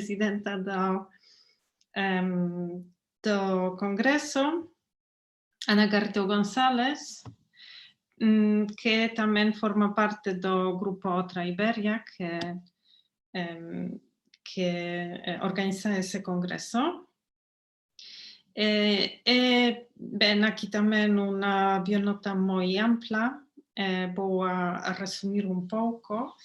presidenta do Congreso, Ana Garrido González, que tamén forma parte do grupo Outra Iberia, que organiza ese congreso. Ben aquí tamén unha bionota moi ampla, vou a resumir un pouco.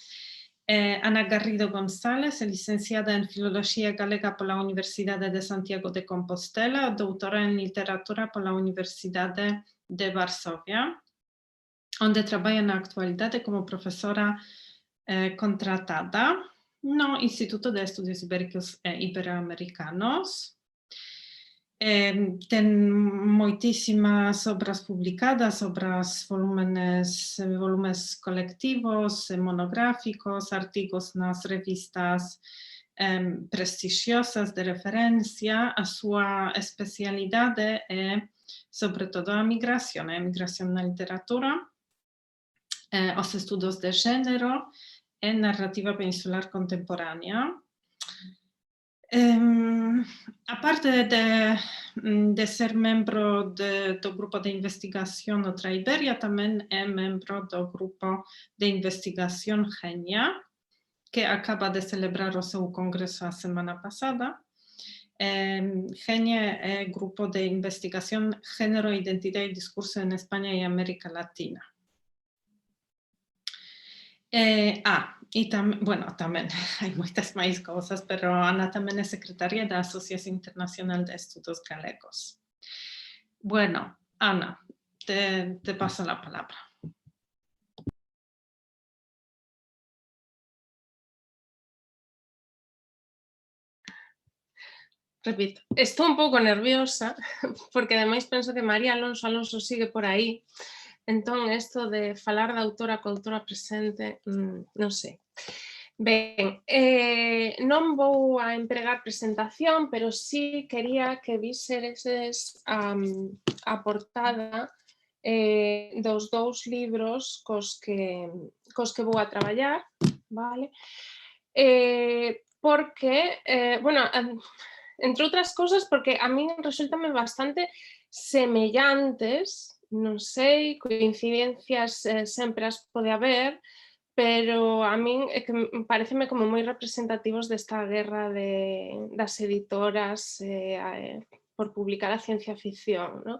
Ana Garrido González é licenciada en Filoloxía Galega pola Universidade de Santiago de Compostela, doutora en Literatura pola Universidade de Varsovia, onde traballa na actualidade como profesora contratada no Instituto de Estudios Ibéricos e Iberoamericanos. Ten moitísimas obras publicadas, volumes colectivos, monográficos, artigos nas revistas prestixiosas de referencia. A súa especialidade é, sobre todo, a migración na literatura, os estudos de género e narrativa peninsular contemporánea. Aparte de ser membro do grupo de investigación Outra Iberia, tamén é membro do grupo de investigación Genia, que acaba de celebrar o seu congreso a semana pasada. Genia é grupo de investigación Género, Identidade e Discurso en España e América Latina. E tamén, bueno, tamén hai moitas máis cousas, pero Ana tamén é secretaria da Asociación Internacional de Estudos Galegos. Bueno, Ana, te paso la palabra. Repito, estou un pouco nerviosa, porque ademais penso que María Alonso sigue por aí, entón isto de falar da autora co autora presente, non sei. Ben, non vou a empregar presentación, pero sí quería que visereses a portada dos dous libros cos que vou a traballar, vale? Porque, bueno, entre outras cousas, porque a min resultame bastante semellantes, non sei, coincidencias sempre as pode haber, pero a min é que pareceme como moi representativos desta guerra das editoras por publicar a ciencia ficción, non?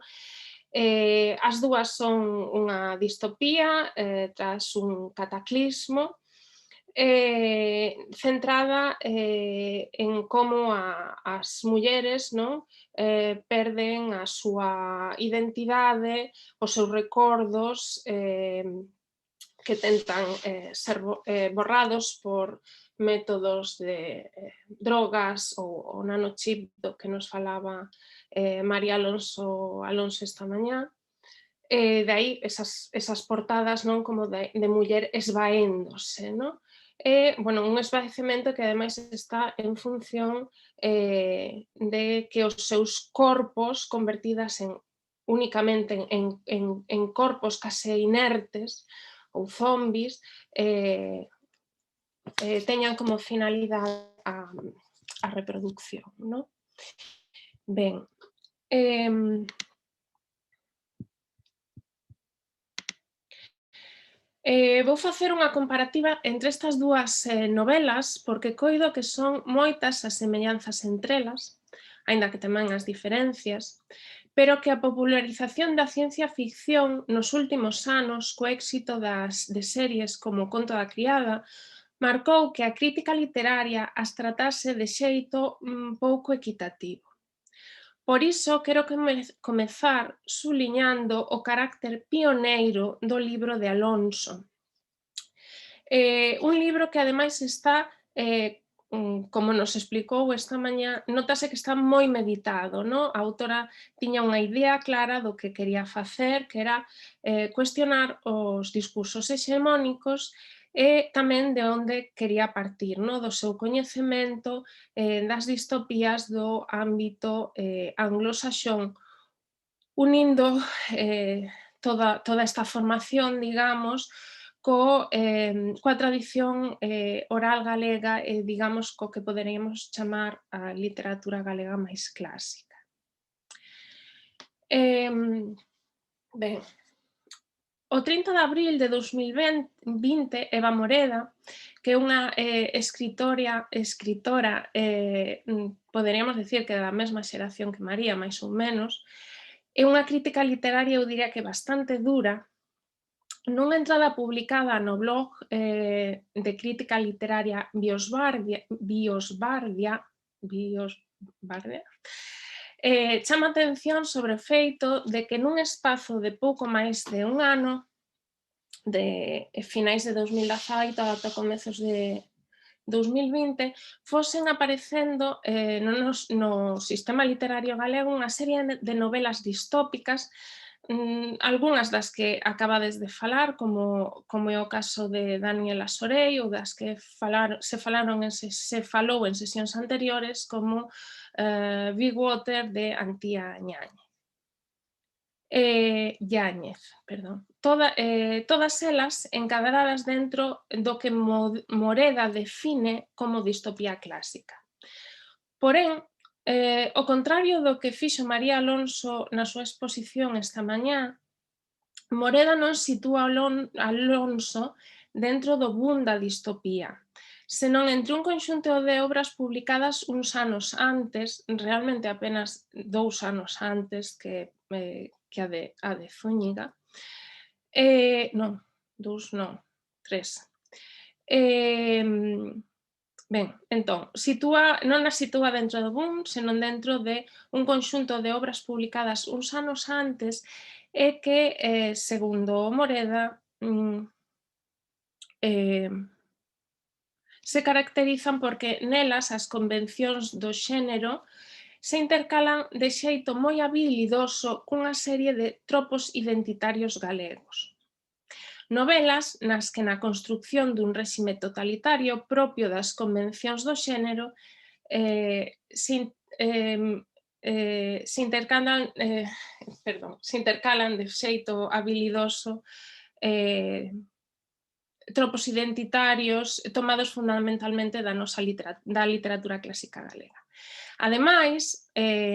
As dúas son unha distopía tras un cataclismo, centrada en como as mulleres, non, perden a súa identidade, os seus recordos, que tentan ser borrados por métodos de drogas ou nanochip do que nos falaba María Alonso esta mañá. De aí esas portadas, non, como de muller esvaéndose, non? Bueno, un esvaecemento que ademais está en función de que os seus corpos convertidas únicamente en corpos case inertes ou zombis, teñan como finalidade a reproducción, non? Ben, vou facer unha comparativa entre estas dúas novelas, porque coido que son moitas as semellanzas entre elas, aínda que tamén as diferencias, pero que a popularización da ciencia ficción nos últimos anos, co éxito de series como Conto da criada, marcou que a crítica literaria as tratase de xeito pouco equitativo. Por iso, quero comezar suliñando o carácter pioneiro do libro de Alonso. Un libro que ademais está, como nos explicou esta mañá, notase que está moi meditado, non? A autora tiña unha idea clara do que quería facer, que era cuestionar os discursos hexemónicos e tamén de onde quería partir, non? Do seu coñecemento das distopías do ámbito anglosaxón, unindo toda esta formación, digamos, coa tradición oral galega e, digamos, co que poderíamos chamar a literatura galega máis clásica. Ben, o 30 de abril de 2020, Eva Moreda, que é unha escritora, poderíamos decir que da mesma xeración que María, máis ou menos, é unha crítica literaria, eu diría que bastante dura, nunha entrada publicada no blog de crítica literaria Biosbardia, chama atención sobre o feito de que nun espazo de pouco máis de un ano, de finais de 2018 ata comezos de 2020, fosen aparecendo no sistema literario galego unha serie de novelas distópicas, algunhas das que acabades de falar, como é o caso de Daniela Sorey, ou das que se falou en sesións anteriores, como Big Water de Antía Yáñez. Todas elas encadradas dentro do que Moreda define como distopía clásica. Porén, ao contrario do que fixo María Alonso na súa exposición esta mañá, Moreda non sitúa Alonso dentro do boom da distopía, senón entre un conxunto de obras publicadas uns anos antes, realmente apenas 2 anos antes que a de Zúñiga, non, 2 non, 3. Ben, entón, non a sitúa dentro do boom, senón dentro de un conxunto de obras publicadas uns anos antes e que, segundo Moreda, se caracterizan porque nelas as convencións do xénero se intercalan de xeito moi habilidoso cunha serie de tropos identitarios galegos. Novelas nas que na construcción dun réxime totalitario propio das convencións do xénero se intercalan de xeito habilidoso tropos identitarios tomados fundamentalmente da literatura clásica galega. Ademais,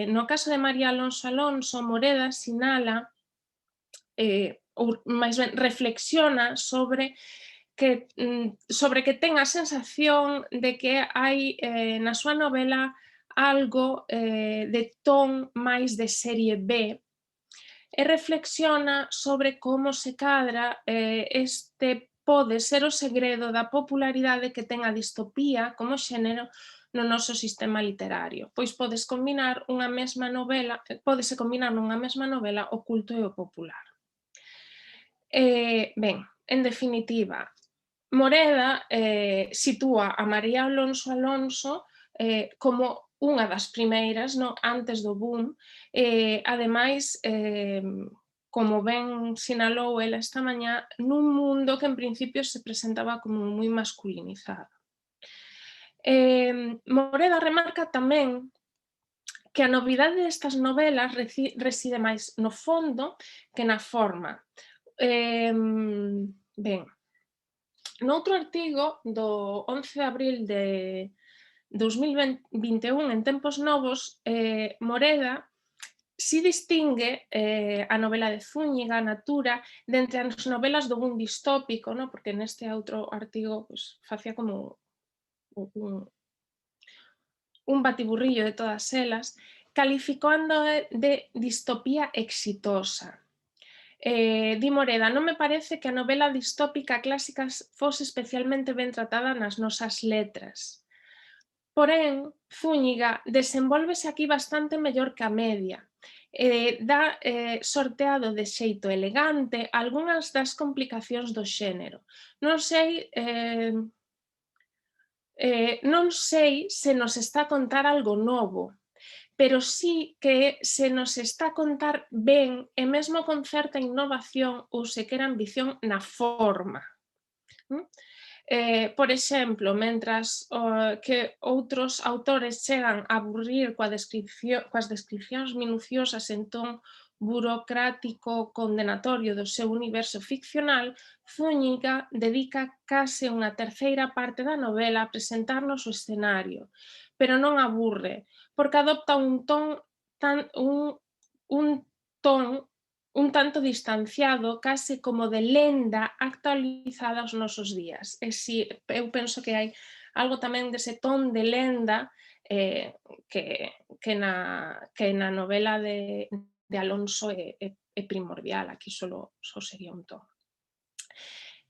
no caso de María Alonso, Moreda sinala, ou máis ben reflexiona sobre que ten a sensación de que hai na súa novela algo de ton máis de serie B e reflexiona sobre como se cadra este pode ser o segredo da popularidade que ten a distopía como xénero no noso sistema literario, pois pódese combinar nunha mesma novela o culto e o popular. Ben, en definitiva, Moreda sitúa a María Alonso como unha das primeiras, antes do boom, ademais, como ben sinalou ela esta mañá, nun mundo que en principio se presentaba como moi masculinizado. Moreda remarca tamén que a novidade destas novelas reside máis no fondo que na forma. Ben, noutro artigo do 11 de abril de 2021 en Tempos Novos, Moreda si distingue a novela de Zúñiga, Natura, de entre as novelas do boom distópico, porque neste outro artigo facía como un batiburrillo de todas elas, calificando de distopía exitosa. Di Moreda, non me parece que a novela distópica clásica fose especialmente ben tratada nas nosas letras. Porén, Zúñiga desenvólvese aquí bastante mellor que a media. Dá sorteado de xeito elegante algunhas das complicacións do xénero. Non sei se nos está a contar algo novo, pero sí que se nos está a contar ben e mesmo con certa innovación ou sequera ambición na forma. Por exemplo, mentras que outros autores chegan a aburrir coas descripcións minuciosas en ton burocrático condenatorio do seu universo ficcional, Zúñiga dedica case unha terceira parte da novela a presentarnos o escenario, pero non aburre, porque adopta un ton un tanto distanciado, case como de lenda actualizada aos nosos días. E si, eu penso que hai algo tamén dese ton de lenda que na novela de Alonso é primordial, aquí só sería un ton.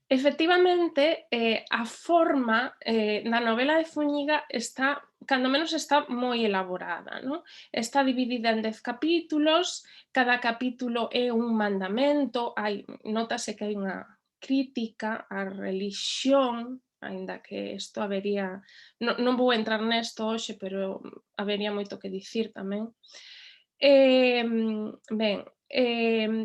Efectivamente, a forma da novela de Zúñiga está, cando menos está moi elaborada, non? Está dividida en 10 capítulos, cada capítulo é un mandamento, nótase que hai unha crítica á relixión, aínda que isto habería, non vou entrar nesto hoxe, pero habería moito que dicir tamén. Ben,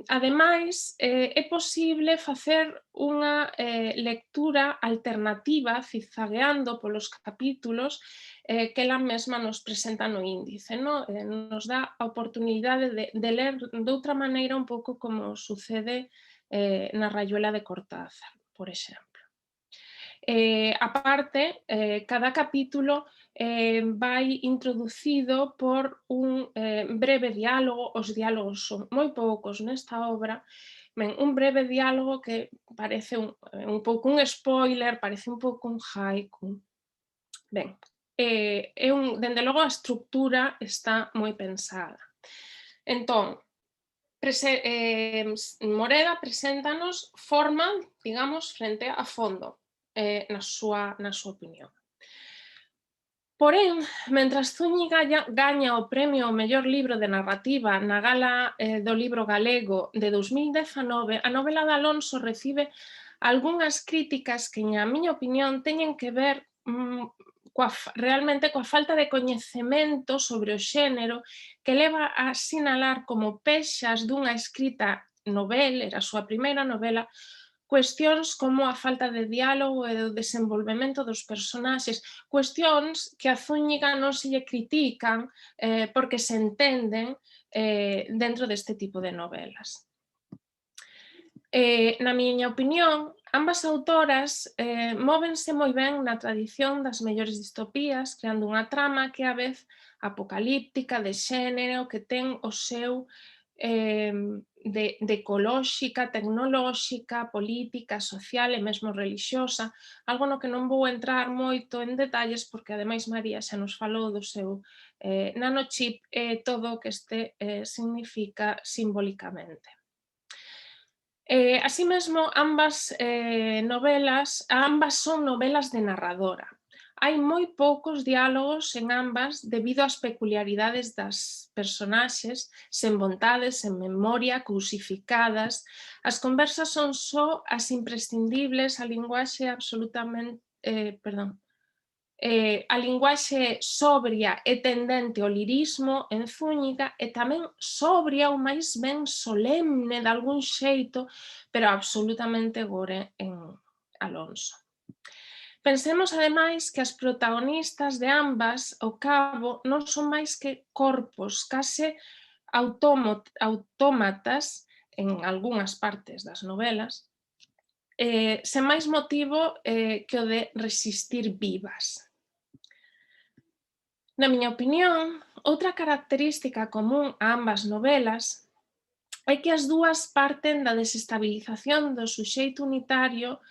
ademais, é posible facer unha lectura alternativa zigzagueando polos capítulos que ela mesma nos presenta no índice, no? Nos dá a oportunidade de ler doutra maneira un pouco como sucede na Rayuela de Cortázar, por exemplo. Aparte, cada capítulo vai introducido por un breve diálogo, os diálogos son moi poucos nesta obra, un breve diálogo que parece un pouco un spoiler, parece un pouco un haiku. Ben, dende logo a estructura está moi pensada. Entón, Moreda preséntanos forma, digamos, frente a fondo, na súa opinión. Porén, mentras Zúñiga gaña o premio ao mellor libro de narrativa na Gala do Libro Galego de 2019, a novela de Alonso recibe algunhas críticas que, na miña opinión, teñen que ver realmente coa falta de coñecemento sobre o xénero que leva a sinalar como pexas dunha escrita novel, era a súa primeira novela, cuestións como a falta de diálogo e do desenvolvemento dos personaxes, cuestións que a Zúñiga non se lle critican porque se entenden dentro deste tipo de novelas. Na miña opinión, ambas autoras móvense moi ben na tradición das mellores distopías, creando unha trama que é a vez apocalíptica, de xénero, que ten o seu de ecolóxica, tecnolóxica, política, social e mesmo relixiosa, algo no que non vou entrar moito en detalles porque ademais María xa nos falou do seu nanochip e todo o que este significa simbólicamente. Así mesmo, ambas son novelas de narradora. Hai moi poucos diálogos en ambas debido ás peculiaridades das personaxes, sen vontades, sen memoria, cousificadas. As conversas son só as imprescindibles, a linguaxe absolutamente, a linguaxe sobria e tendente ao lirismo en Zúñiga e tamén sobria ou máis ben solemne de algún xeito, pero absolutamente gore en Alonso. Pensemos, ademais, que as protagonistas de ambas, ao cabo, non son máis que corpos, case autómatas, en algunhas partes das novelas, sen máis motivo que o de resistir vivas. Na miña opinión, outra característica común a ambas novelas é que as dúas parten da desestabilización do suxeito unitario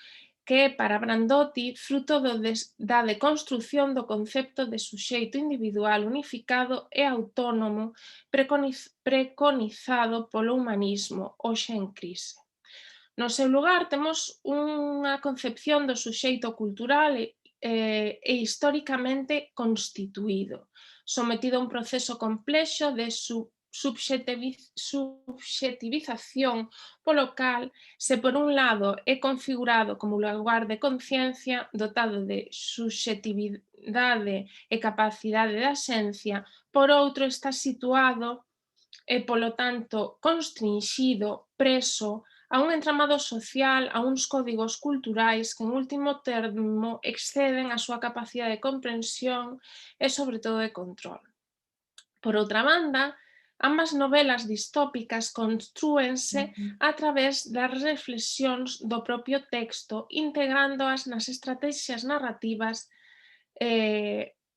que é para Brandotti fruto da deconstrución do concepto de suxeito individual unificado e autónomo preconizado polo humanismo, hoxe en crise. No seu lugar temos unha concepción do suxeito cultural e históricamente constituído, sometido a un proceso complexo de subxetivización polo cal, se por un lado é configurado como lugar de conciencia, dotado de subxetividade e capacidade de axencia, por outro está situado e, polo tanto, constrinxido, preso, a un entramado social, a uns códigos culturais que, en último termo, exceden a súa capacidade de comprensión e, sobre todo, de control. Por outra banda, Ambas novelas distópicas constrúense a través das reflexións do propio texto, integrándoas nas estratexias narrativas,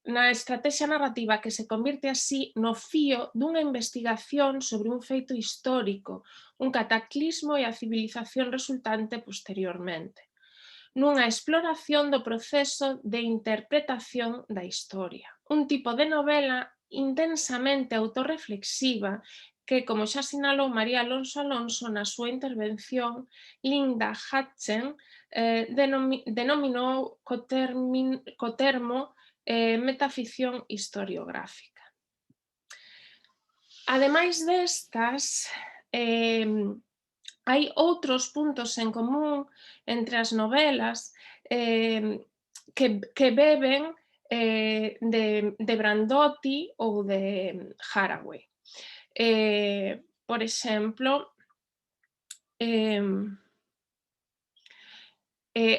na estrategia narrativa que se convirte así no fío dunha investigación sobre un feito histórico, un cataclismo e a civilización resultante posteriormente, nunha exploración do proceso de interpretación da historia. Un tipo de novela intensamente autorreflexiva que, como xa sinalou María Alonso Alonso na súa intervención, Linda Hutchen denominou co termo metaficción historiográfica. Ademais destas, hai outros puntos en común entre as novelas que beben de Brandotti ou de Haraway. Por exemplo,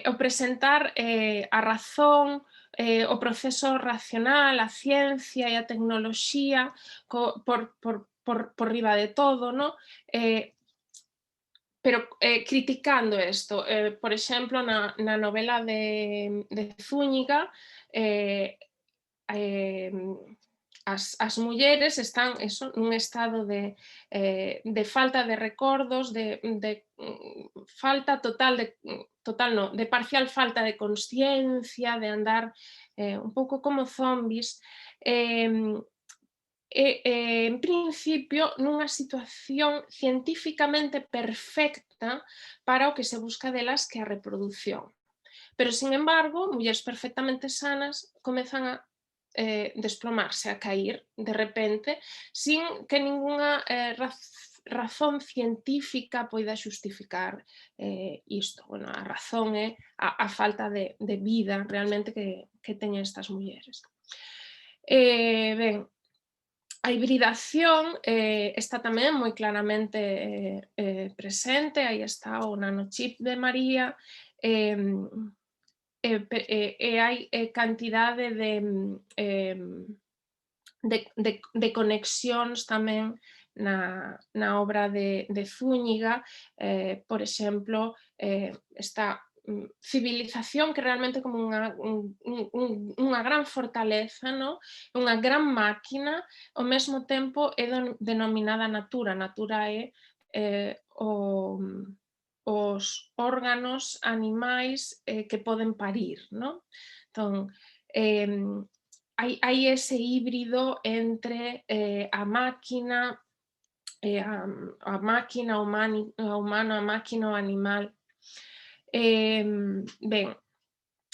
o presentar a razón, o proceso racional, a ciencia e a tecnoloxía por riba de todo, ¿no? Pero criticando isto, por exemplo, na novela de Zúñiga, as mulleres están nun estado de falta de recordos, de falta total, de parcial falta de consciencia, de andar un pouco como zombis, en principio nunha situación científicamente perfecta para o que se busca delas, que é a reproducción. Pero, sin embargo, mulleres perfectamente sanas comezan a desplomarse, a cair de repente, sin que ningunha razón científica poida xustificar isto. Bueno, a razón é a falta de vida realmente que teñen estas mulleres. Ben, a hibridación está tamén moi claramente presente, aí está o nanochip de María, e hai cantidade de conexións tamén na obra de Zúñiga. Por exemplo, esta civilización que realmente como unha gran fortaleza, no? Unha gran máquina, ao mesmo tempo é denominada natura. Natura é os órganos animais que poden parir, no? Entón, hai ese híbrido entre a máquina, a humano, a máquina, o animal. Ben,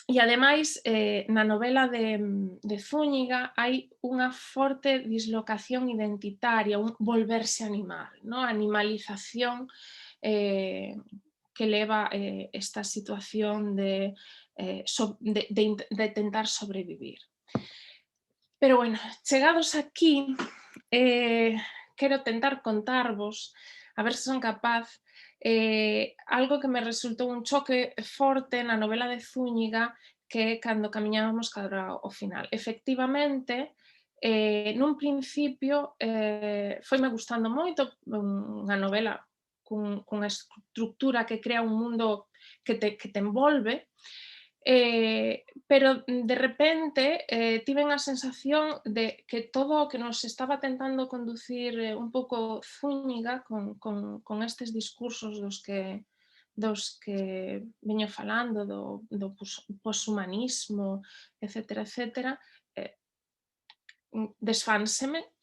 e ademais na novela de Zúñiga hai unha forte dislocación identitaria, un volverse animal, no? A animalización que leva esta situación de tentar sobrevivir. Pero, bueno, chegados aquí, quero tentar contarvos, a ver se son capaz, algo que me resultou un choque forte na novela de Zúñiga, que é cando camiñábamos cara ao final. Efectivamente, nun principio foime gustando moito, unha novela cunha estructura que crea un mundo que te envolve, pero de repente tiven a sensación de que todo o que nos estaba tentando conducir un pouco Zúñiga con estes discursos dos que veño falando, do poshumanismo, etcétera, etcétera, desfánseme,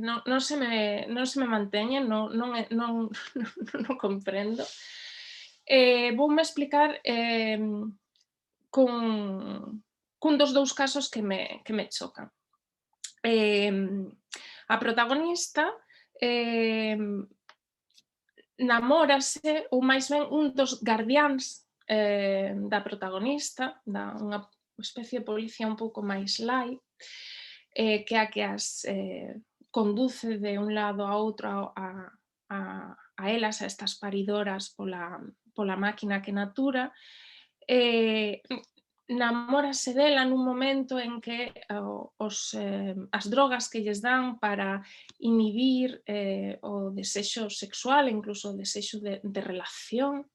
non se me manteñen, non comprendo. Voume explicar cun dos dous casos que me chocan. A protagonista namórase, ou máis ben un dos gardiáns da protagonista, unha especie de policía un pouco máis light, que é a que as conduce de un lado a outro a elas, a estas paridoras pola máquina que natura. namórase dela nun momento en que as drogas que lles dan para inhibir o desexo sexual, incluso o desexo de relación,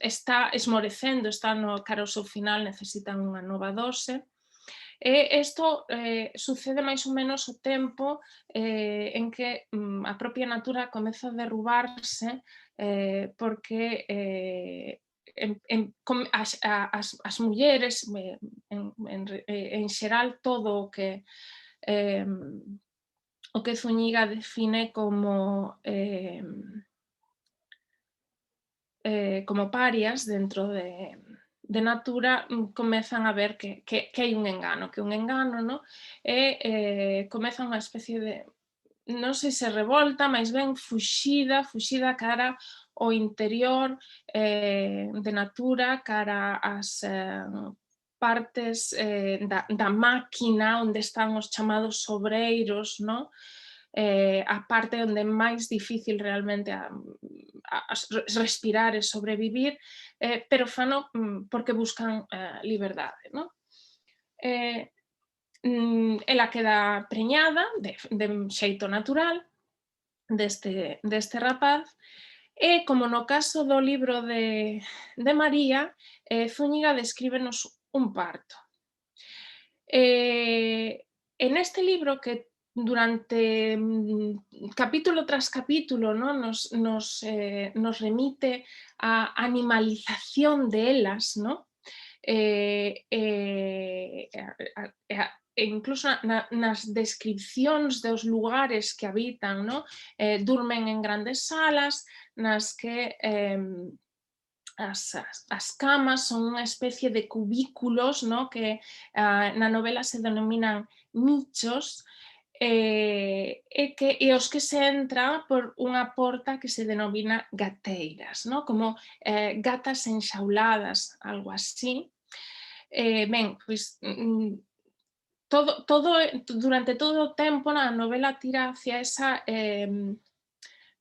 está esmorecendo, está cara ao seu final, necesitan unha nova dose. Isto sucede máis ou menos o tempo en que a propia natura comeza a derrubarse porque as mulleres, en xeral, todo o que Zúñiga define como parias dentro de natura, comezan a ver que hai un engano, no? E comeza unha especie de, non sei se revolta, máis ben fuxida cara ao interior de natura, cara ás partes da máquina onde están os chamados obreiros, no? A parte onde é máis difícil realmente respirar e sobrevivir, pero fano porque buscan liberdade, no? Ela queda preñada de xeito natural deste rapaz e, como no caso do libro de María, Zúñiga descríbenos un parto. En este libro, que durante capítulo tras capítulo, ¿no? nos remite a animalización de elas, ¿no? Incluso nas descripcións dos lugares que habitan, ¿no? Durmen en grandes salas nas que as camas son unha especie de cubículos, ¿no? Que na novela se denominan nichos, e os que se entra por unha porta que se denomina gateiras, ¿no? Como gatas enxauladas, algo así. Ben, pois durante todo o tempo a novela tira hacia esa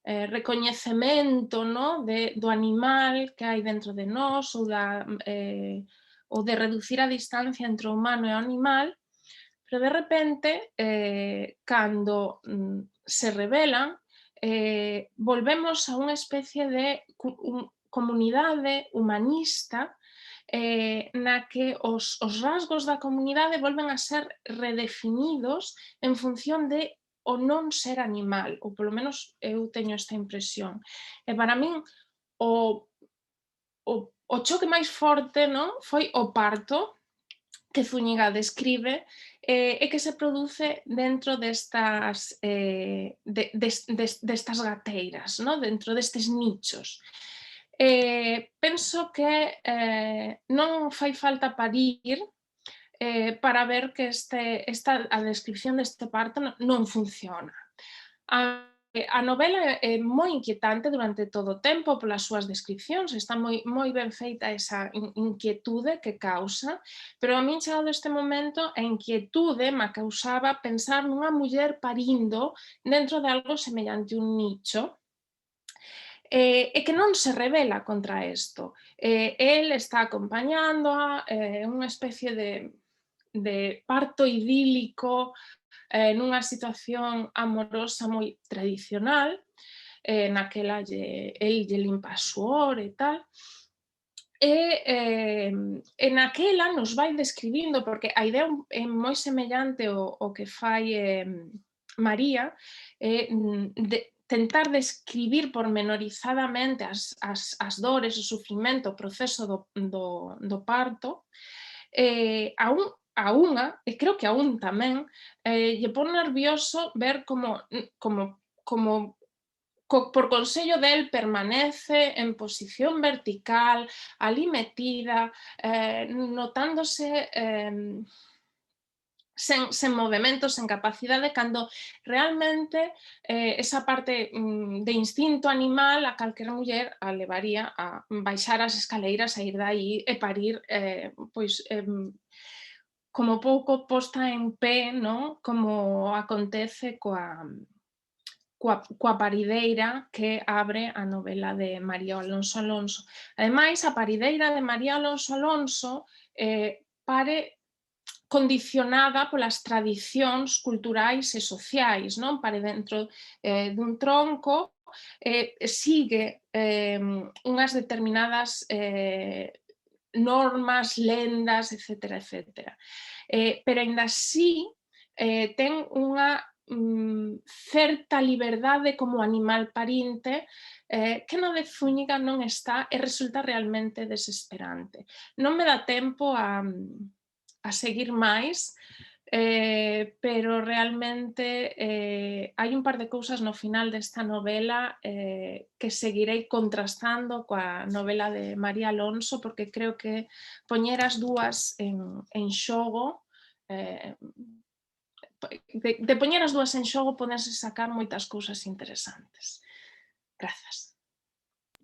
recoñecemento, no? Do animal que hai dentro de nós, ou de reducir a distancia entre o humano e o animal, pero de repente, cando se revelan, volvemos a unha especie de comunidade humanista na que os rasgos da comunidade volven a ser redefinidos en función de o non ser animal, ou polo menos eu teño esta impresión. E para min o choque máis forte, non? Foi o parto que Zúñiga describe e que se produce dentro destas gateiras, non? Dentro destes nichos. Penso que non fai falta parir para ver que a descripción deste parto non funciona. A novela é moi inquietante durante todo o tempo polas súas descripcións, está moi ben feita esa inquietude que causa, pero a min, chegado este momento, a inquietude me causaba pensar nunha muller parindo dentro de algo semellante un nicho, e que non se rebela contra isto. El está acompañándoa, unha especie de parto idílico nunha situación amorosa moi tradicional, naquela el lle limpa a suor e tal, e naquela nos vai describindo, porque a idea é moi semellante ao que fai María, de tentar describir pormenorizadamente as dores, o sufrimento, o proceso do parto, a unha, e creo que a un tamén, lle pon nervioso ver como por consello del permanece en posición vertical, alí metida, notándose sen movimento, sen capacidade, cando realmente esa parte de instinto animal a calquera muller a levaría a baixar as escaleiras, a ir daí e parir como pouco posta en pé, no? Como acontece coa parideira que abre a novela de María Alonso Alonso. Ademais, a parideira de María Alonso Alonso pare condicionada polas tradicións culturais e sociais, non? Pare dentro dun tronco, sigue unhas determinadas normas, lendas, etcétera, etcétera. Pero aínda así ten unha certa liberdade como animal parinte que no de Zúñiga non está e resulta realmente desesperante. Non me dá tempo a seguir máis, pero realmente hai un par de cousas no final desta novela que seguirei contrastando coa novela de María Alonso, porque creo que poñer as dúas en xogo, de poñer as dúas en xogo podense sacar moitas cousas interesantes. Grazas.